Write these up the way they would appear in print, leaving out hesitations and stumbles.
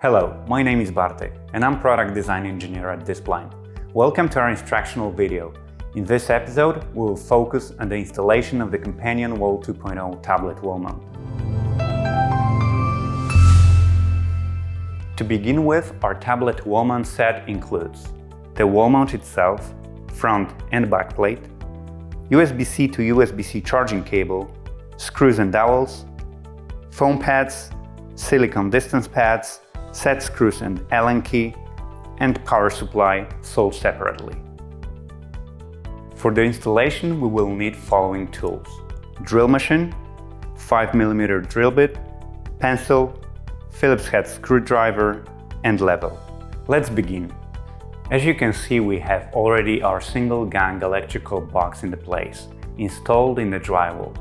Hello, my name is Bartek and I'm Product Design Engineer at Displine. Welcome to our instructional video. In this episode, we will focus on the installation of the Companion Wall 2.0 tablet wall mount. To begin with, our tablet wall mount set includes the wall mount itself, front and back plate, USB-C to USB-C charging cable, screws and dowels, foam pads, silicone distance pads, set screws and Allen key, and power supply sold separately. For the installation, we will need following tools: drill machine, 5mm drill bit, pencil, Phillips head screwdriver, and level. Let's begin. As you can see, we have already our single gang electrical box in the place, installed in the drywall.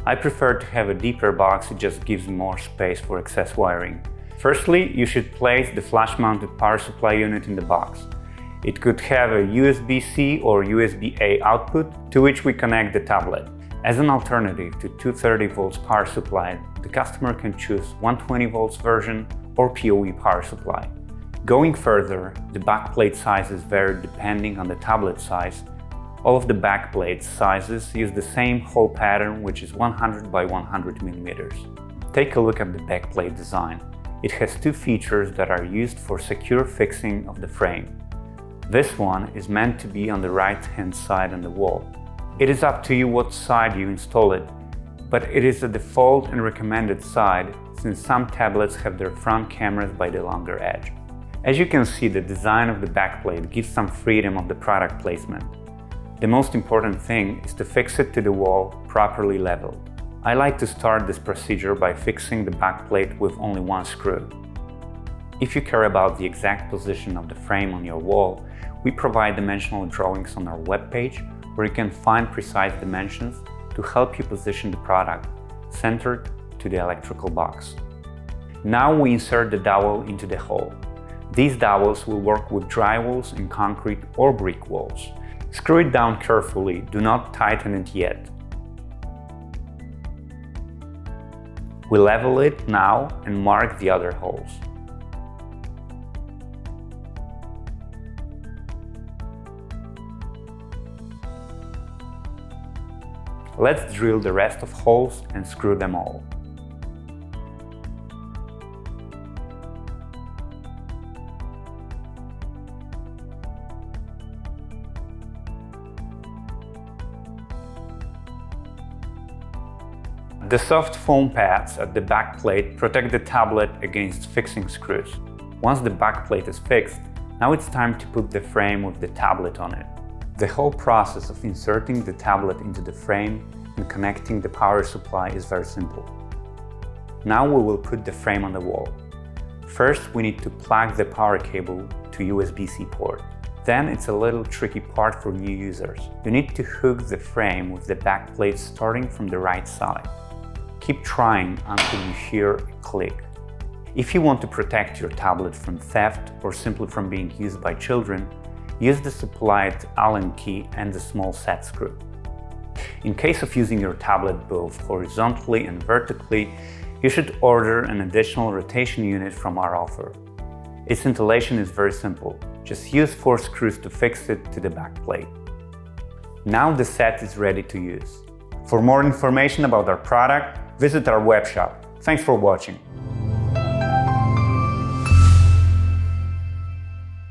I prefer to have a deeper box, it just gives more space for excess wiring. Firstly, you should place the flash-mounted power supply unit in the box. It could have a USB-C or USB-A output to which we connect the tablet. As an alternative to 230 volts power supply, the customer can choose 120 volts version or PoE power supply. Going further, the backplate sizes vary depending on the tablet size. All of the backplate sizes use the same hole pattern, which is 100 by 100 mm. Take a look at the backplate design. It has two features that are used for secure fixing of the frame. This one is meant to be on the right-hand side on the wall. It is up to you what side you install it, but it is a default and recommended side since some tablets have their front cameras by the longer edge. As you can see, the design of the backplate gives some freedom of the product placement. The most important thing is to fix it to the wall properly leveled. I like to start this procedure by fixing the backplate with only one screw. If you care about the exact position of the frame on your wall, we provide dimensional drawings on our webpage where you can find precise dimensions to help you position the product centered to the electrical box. Now we insert the dowel into the hole. These dowels will work with drywalls and concrete or brick walls. Screw it down carefully, do not tighten it yet. We level it now and mark the other holes. Let's drill the rest of holes and screw them all. The soft foam pads at the backplate protect the tablet against fixing screws. Once the backplate is fixed, now it's time to put the frame with the tablet on it. The whole process of inserting the tablet into the frame and connecting the power supply is very simple. Now we will put the frame on the wall. First, we need to plug the power cable to USB-C port. Then it's a little tricky part for new users. You need to hook the frame with the backplate starting from the right side. Keep trying until you hear a click. If you want to protect your tablet from theft or simply from being used by children, use the supplied Allen key and the small set screw. In case of using your tablet both horizontally and vertically, you should order an additional rotation unit from our offer. Its installation is very simple. Just use 4 screws to fix it to the backplate. Now the set is ready to use. For more information about our product, visit our web shop. Thanks for watching.